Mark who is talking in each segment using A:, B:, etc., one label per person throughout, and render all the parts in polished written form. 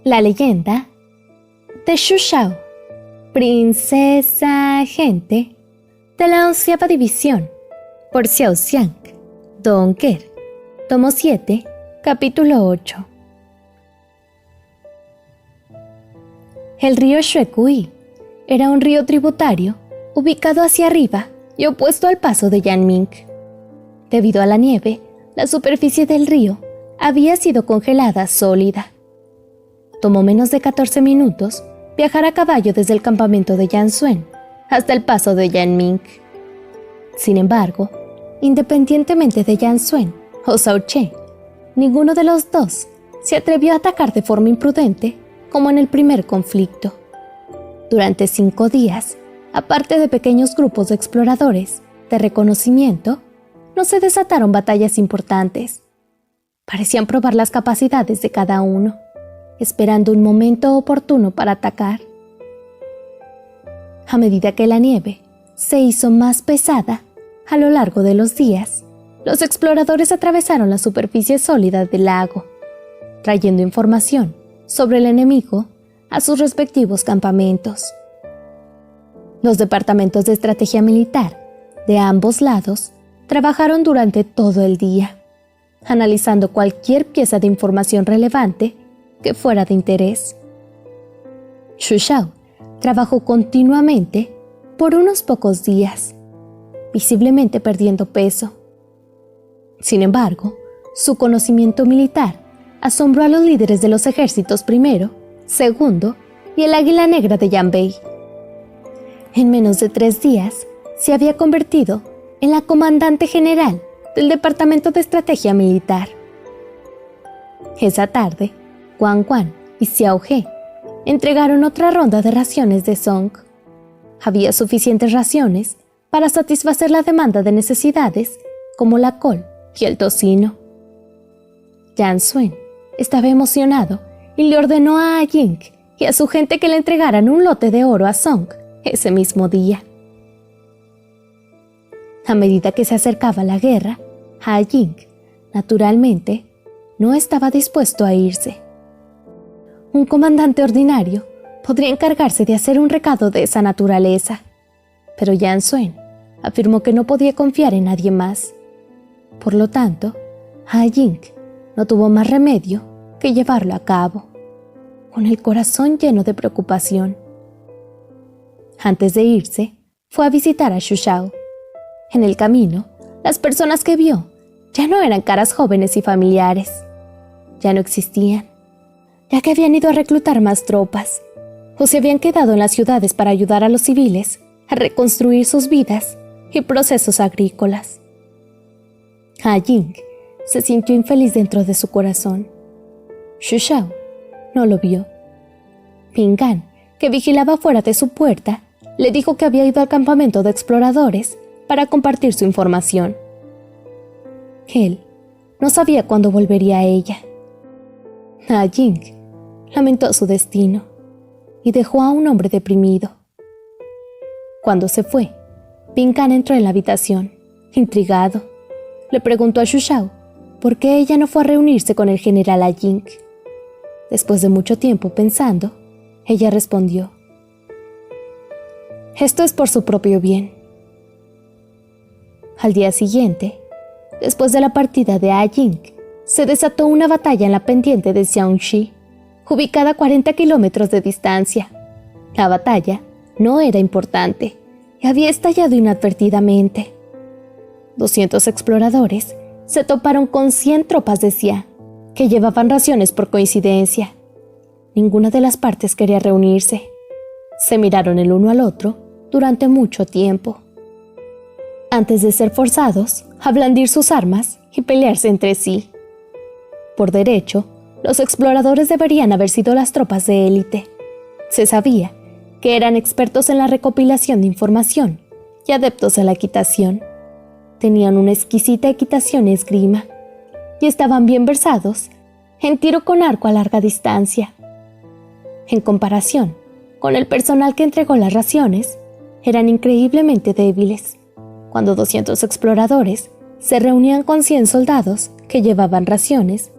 A: La leyenda de Xu Shao, princesa agente de la 11ª división, por Xiao Xiang, Donker, tomo 7, capítulo 8. El río Xuecui era un río tributario ubicado hacia arriba y opuesto al paso de Yanming. Debido a la nieve, la superficie del río había sido congelada sólida. Tomó menos de 14 minutos viajar a caballo desde el campamento de Yansuen hasta el paso de Yanming. Sin embargo, independientemente de Yansuen o Zhao Che, ninguno de los dos se atrevió a atacar de forma imprudente como en el primer conflicto. Durante 5 días, aparte de pequeños grupos de exploradores de reconocimiento, no se desataron batallas importantes. Parecían probar las capacidades de cada uno, esperando un momento oportuno para atacar. A medida que la nieve se hizo más pesada a lo largo de los días, los exploradores atravesaron la superficie sólida del lago, trayendo información sobre el enemigo a sus respectivos campamentos. Los departamentos de estrategia militar de ambos lados trabajaron durante todo el día, analizando cualquier pieza de información relevante que fuera de interés. Xu Shao trabajó continuamente por unos pocos días, visiblemente perdiendo peso. Sin embargo, su conocimiento militar asombró a los líderes de los ejércitos primero, segundo y el Águila Negra de Yanbei. En menos de 3 días, se había convertido en la comandante general del Departamento de Estrategia Militar. Esa tarde, Wang Guan y Xiao He entregaron otra ronda de raciones de Song. Había suficientes raciones para satisfacer la demanda de necesidades como la col y el tocino. Yansuen estaba emocionado y le ordenó a Ying y a su gente que le entregaran un lote de oro a Song ese mismo día. A medida que se acercaba la guerra, Ying, naturalmente, no estaba dispuesto a irse. Un comandante ordinario podría encargarse de hacer un recado de esa naturaleza, pero Yansuen afirmó que no podía confiar en nadie más. Por lo tanto, Ying no tuvo más remedio que llevarlo a cabo, con el corazón lleno de preocupación. Antes de irse, fue a visitar a Xu Shao. En el camino, las personas que vio ya no eran caras jóvenes y familiares. Ya no existían, ya que habían ido a reclutar más tropas, o se habían quedado en las ciudades para ayudar a los civiles a reconstruir sus vidas y procesos agrícolas. Ying se sintió infeliz dentro de su corazón. Xu Shao no lo vio. Ping An, que vigilaba fuera de su puerta, le dijo que había ido al campamento de exploradores para compartir su información. Él no sabía cuándo volvería a ella. Ying lamentó su destino y dejó a un hombre deprimido. Cuando se fue, Ping An entró en la habitación, intrigado. Le preguntó a Xu Shao por qué ella no fue a reunirse con el general Ying. Después de mucho tiempo pensando, ella respondió: «Esto es por su propio bien». Al día siguiente, después de la partida de Ying, se desató una batalla en la pendiente de Xiangxi, ubicada a 40 kilómetros de distancia. La batalla no era importante y había estallado inadvertidamente. 200 exploradores se toparon con 100 tropas de Xia, que llevaban raciones por coincidencia. Ninguna de las partes quería reunirse. Se miraron el uno al otro durante mucho tiempo, antes de ser forzados a blandir sus armas y pelearse entre sí. Por derecho, los exploradores deberían haber sido las tropas de élite. Se sabía que eran expertos en la recopilación de información y adeptos a la equitación. Tenían una exquisita equitación y esgrima, y estaban bien versados en tiro con arco a larga distancia. En comparación con el personal que entregó las raciones, eran increíblemente débiles. Cuando 200 exploradores se reunían con 100 soldados que llevaban raciones,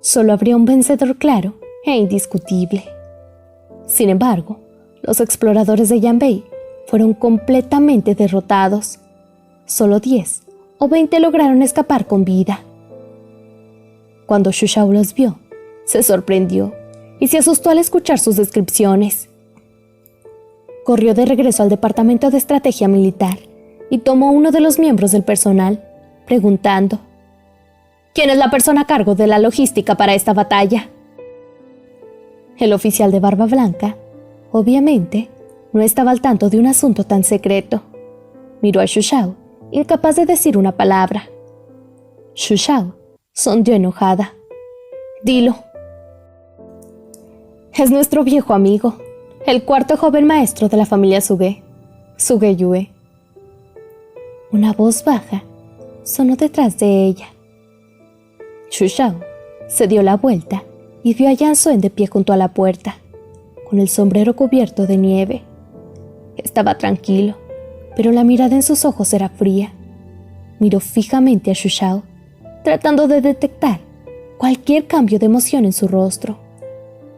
A: solo habría un vencedor claro e indiscutible. Sin embargo, los exploradores de Yanbei fueron completamente derrotados. Solo 10 o 20 lograron escapar con vida. Cuando Xu Shao los vio, se sorprendió y se asustó al escuchar sus descripciones. Corrió de regreso al departamento de estrategia militar y tomó a uno de los miembros del personal, preguntando: ¿quién es la persona a cargo de la logística para esta batalla? El oficial de barba blanca, obviamente, no estaba al tanto de un asunto tan secreto. Miró a Xu Shao, incapaz de decir una palabra. Xu Shao sonrió enojada. «Dilo». «Es nuestro viejo amigo, el cuarto joven maestro de la familia Suge Yue». Una voz baja sonó detrás de ella. Xu Shao se dio la vuelta y vio a Yan Suen de pie junto a la puerta, con el sombrero cubierto de nieve. Estaba tranquilo, pero la mirada en sus ojos era fría. Miró fijamente a Xu Shao, tratando de detectar cualquier cambio de emoción en su rostro,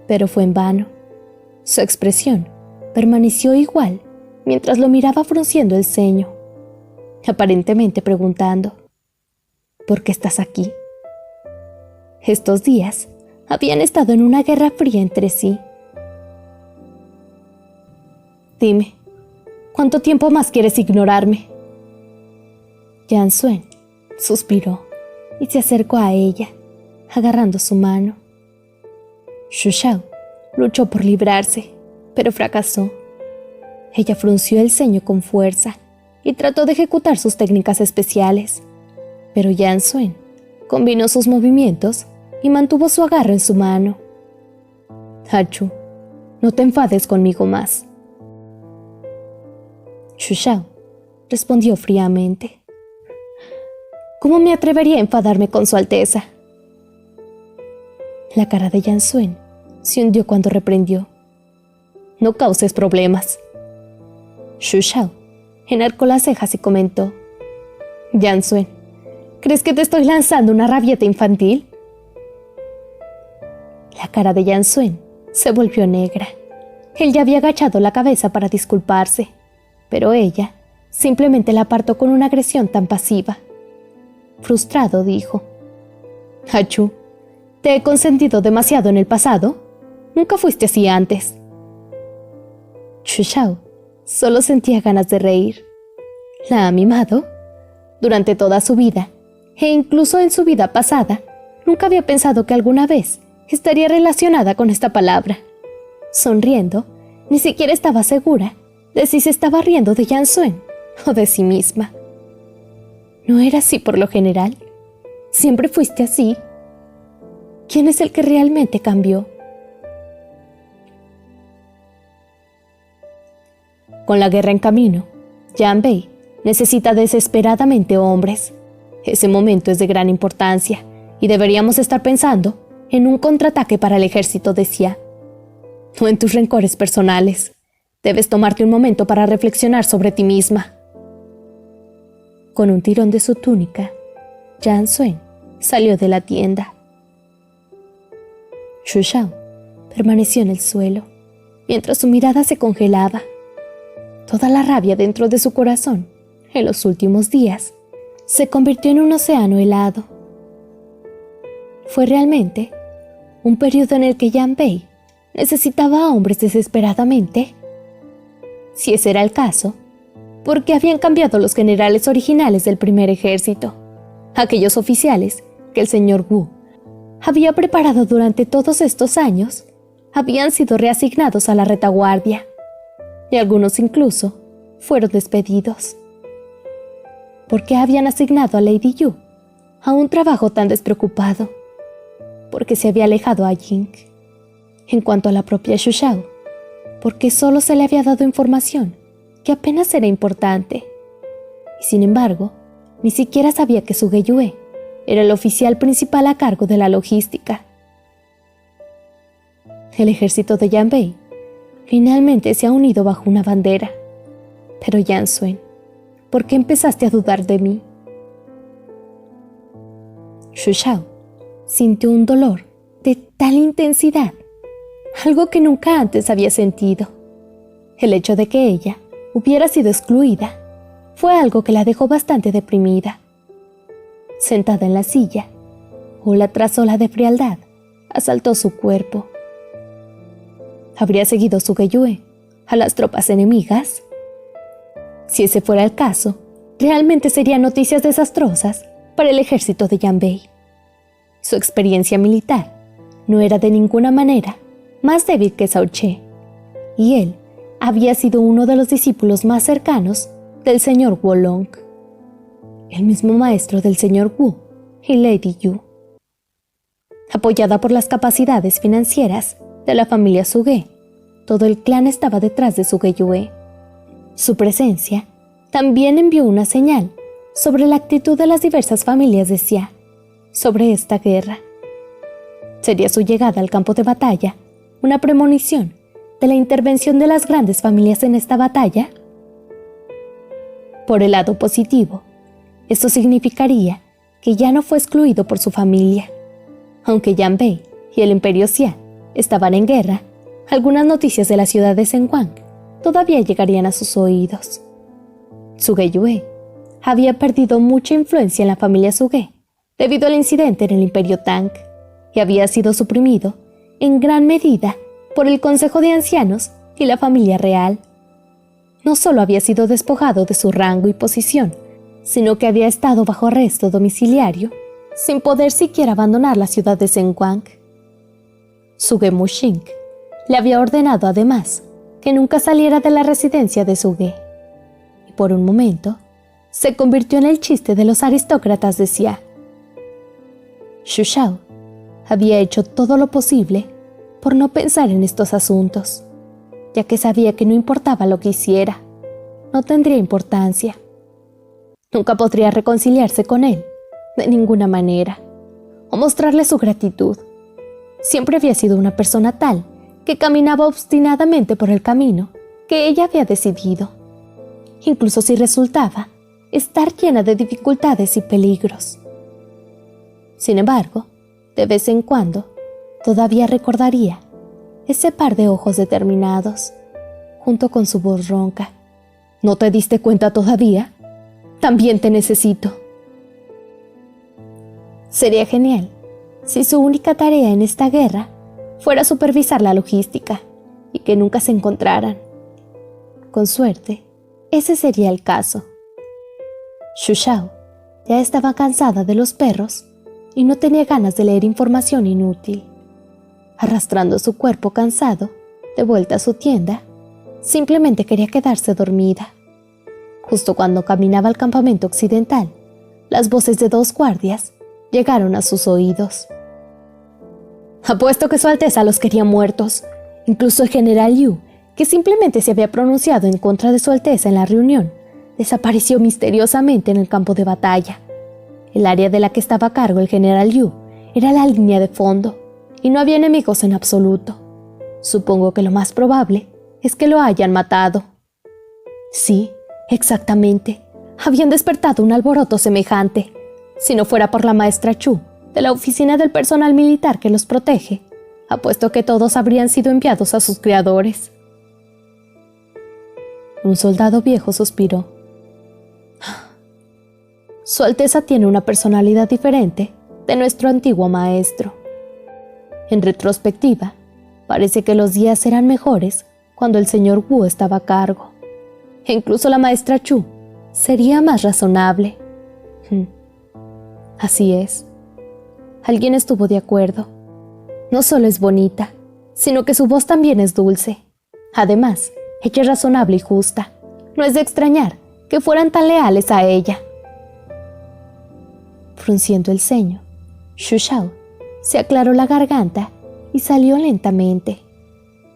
A: pero fue en vano. Su expresión permaneció igual mientras lo miraba frunciendo el ceño, aparentemente preguntando: ¿por qué estás aquí? Estos días habían estado en una guerra fría entre sí. «Dime, ¿cuánto tiempo más quieres ignorarme?» Yan Suen suspiró y se acercó a ella, agarrando su mano. Xu Shao luchó por librarse, pero fracasó. Ella frunció el ceño con fuerza y trató de ejecutar sus técnicas especiales, pero Yan Suen combinó sus movimientos y mantuvo su agarre en su mano. «Hachu, no te enfades conmigo más». Xu Shao respondió fríamente: «¿Cómo me atrevería a enfadarme con su Alteza?». La cara de Yan Suen se hundió cuando reprendió: «No causes problemas». Xu Shao enarcó las cejas y comentó: «Yan Suen, ¿crees que te estoy lanzando una rabieta infantil?». La cara de Yan Suen se volvió negra. Él ya había agachado la cabeza para disculparse, pero ella simplemente la apartó con una agresión tan pasiva. Frustrado dijo: «Hachu, ¿te he consentido demasiado en el pasado? Nunca fuiste así antes». Xu Shao solo sentía ganas de reír. ¿La ha mimado? Durante toda su vida, e incluso en su vida pasada, nunca había pensado que alguna vez estaría relacionada con esta palabra. Sonriendo, ni siquiera estaba segura de si se estaba riendo de Yan Suen o de sí misma. ¿No era así por lo general? ¿Siempre fuiste así? ¿Quién es el que realmente cambió? Con la guerra en camino, Yanbei necesita desesperadamente hombres. Ese momento es de gran importancia y deberíamos estar pensando en un contraataque para el ejército de Xia. No en tus rencores personales. Debes tomarte un momento para reflexionar sobre ti misma. Con un tirón de su túnica, Yan Suen salió de la tienda. Xu Shao permaneció en el suelo, mientras su mirada se congelaba. Toda la rabia dentro de su corazón, en los últimos días, se convirtió en un océano helado. Fue realmente un periodo en el que Yanbei necesitaba a hombres desesperadamente. Si ese era el caso, ¿por qué habían cambiado los generales originales del primer ejército? Aquellos oficiales que el señor Wu había preparado durante todos estos años habían sido reasignados a la retaguardia, y algunos incluso fueron despedidos. ¿Por qué habían asignado a Lady Yu a un trabajo tan despreocupado? Porque se había alejado a Ying. En cuanto a la propia Xu Shao, porque solo se le había dado información que apenas era importante, y sin embargo, ni siquiera sabía que Suge Yue era el oficial principal a cargo de la logística. El ejército de Yanbei finalmente se ha unido bajo una bandera. Pero Yan Suen, ¿por qué empezaste a dudar de mí? Xu Shao sintió un dolor de tal intensidad algo que nunca antes había sentido. El hecho de que ella hubiera sido excluida fue algo que la dejó bastante deprimida. Sentada en la silla, ola tras ola de frialdad asaltó su cuerpo. ¿Habría seguido Sugeyue a las tropas enemigas? Si ese fuera el caso, realmente serían noticias desastrosas para el ejército de Yanbei. Su experiencia militar no era de ninguna manera más débil que Zhao Che, y él había sido uno de los discípulos más cercanos del señor Wolong, el mismo maestro del señor Wu y Lady Yu. Apoyada por las capacidades financieras de la familia Suge, todo el clan estaba detrás de Sugeyue. Su presencia también envió una señal sobre la actitud de las diversas familias de Xia sobre esta guerra. ¿Sería su llegada al campo de batalla una premonición de la intervención de las grandes familias en esta batalla? Por el lado positivo, esto significaría que ya no fue excluido por su familia. Aunque Yanbei y el Imperio Xia estaban en guerra, algunas noticias de la ciudad de Zhenguang todavía llegarían a sus oídos. Sugeyue había perdido mucha influencia en la familia Suge debido al incidente en el Imperio Tang y había sido suprimido en gran medida por el Consejo de Ancianos y la familia real. No solo había sido despojado de su rango y posición, sino que había estado bajo arresto domiciliario sin poder siquiera abandonar la ciudad de Zhenguang. Suge Muxing le había ordenado además que nunca saliera de la residencia de Suge, y por un momento se convirtió en el chiste de los aristócratas de Xia. Xu Shao había hecho todo lo posible por no pensar en estos asuntos, ya que sabía que no importaba lo que hiciera, no tendría importancia. Nunca podría reconciliarse con él, de ninguna manera, o mostrarle su gratitud. Siempre había sido una persona tal que caminaba obstinadamente por el camino que ella había decidido, incluso si resultaba estar llena de dificultades y peligros. Sin embargo, de vez en cuando, todavía recordaría ese par de ojos determinados, junto con su voz ronca. ¿No te diste cuenta todavía? También te necesito. Sería genial si su única tarea en esta guerra fuera supervisar la logística y que nunca se encontraran. Con suerte, ese sería el caso. Xu Shao ya estaba cansada de los perros y no tenía ganas de leer información inútil. Arrastrando su cuerpo cansado de vuelta a su tienda, simplemente quería quedarse dormida. Justo cuando caminaba al campamento occidental, las voces de 2 guardias llegaron a sus oídos. Apuesto que Su Alteza los quería muertos. Incluso el general Liu, que simplemente se había pronunciado en contra de Su Alteza en la reunión, desapareció misteriosamente en el campo de batalla. El área de la que estaba a cargo el general Liu era la línea de fondo, y no había enemigos en absoluto. Supongo que lo más probable es que lo hayan matado. Sí, exactamente. Habían despertado un alboroto semejante. Si no fuera por la maestra Chu, de la oficina del personal militar que los protege, apuesto que todos habrían sido enviados a sus criadores. Un soldado viejo suspiró. Su Alteza tiene una personalidad diferente de nuestro antiguo maestro. En retrospectiva, parece que los días eran mejores cuando el señor Wu estaba a cargo. E incluso la maestra Chu sería más razonable. Así es. Alguien estuvo de acuerdo. No solo es bonita, sino que su voz también es dulce. Además, ella es razonable y justa. No es de extrañar que fueran tan leales a ella. Frunciendo el ceño, Xu Shao se aclaró la garganta y salió lentamente.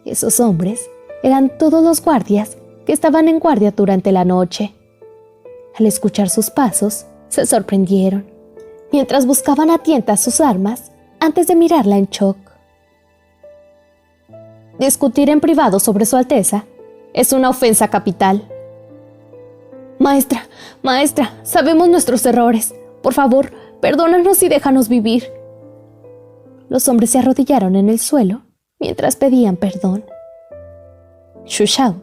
A: Esos hombres eran todos los guardias que estaban en guardia durante la noche. Al escuchar sus pasos, se sorprendieron, mientras buscaban a tientas sus armas antes de mirarla en shock. Discutir en privado sobre Su Alteza es una ofensa capital. Maestra, sabemos nuestros errores. Por favor, perdónanos y déjanos vivir. Los hombres se arrodillaron en el suelo mientras pedían perdón. Xu Shao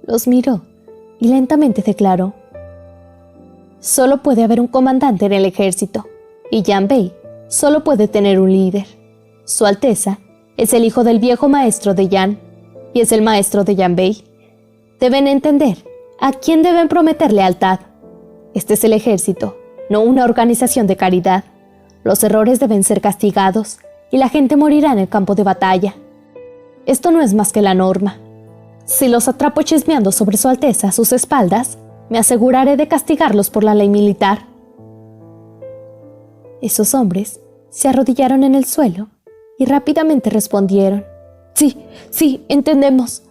A: los miró y lentamente declaró: solo puede haber un comandante en el ejército, y Yan Bei solo puede tener un líder. Su Alteza es el hijo del viejo maestro de Yan, y es el maestro de Yan Bei. Deben entender a quién deben prometer lealtad. Este es el ejército, no una organización de caridad. Los errores deben ser castigados, y la gente morirá en el campo de batalla. Esto no es más que la norma. Si los atrapo chismeando sobre Su Alteza a sus espaldas, me aseguraré de castigarlos por la ley militar. Esos hombres se arrodillaron en el suelo y rápidamente respondieron: sí, entendemos.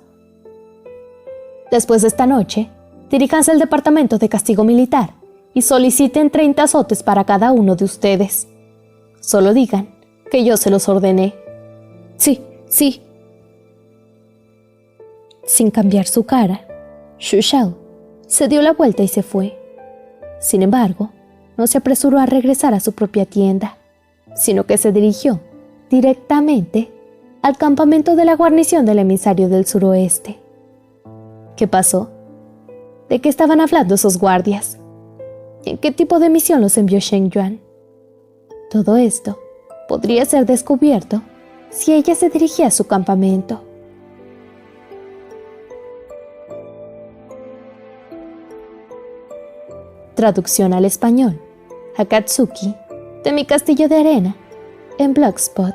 A: Después de esta noche, diríjanse al departamento de castigo militar y soliciten 30 azotes para cada uno de ustedes. Solo digan que yo se los ordené. Sí. Sin cambiar su cara, Xu Shao se dio la vuelta y se fue. Sin embargo, no se apresuró a regresar a su propia tienda, sino que se dirigió directamente al campamento de la guarnición del emisario del suroeste. ¿Qué pasó? ¿De qué estaban hablando esos guardias? ¿En qué tipo de misión los envió Shen Yuan? Todo esto podría ser descubierto si ella se dirigía a su campamento. Traducción al español: Akatsuki, de Mi Castillo de Arena, en Blogspot.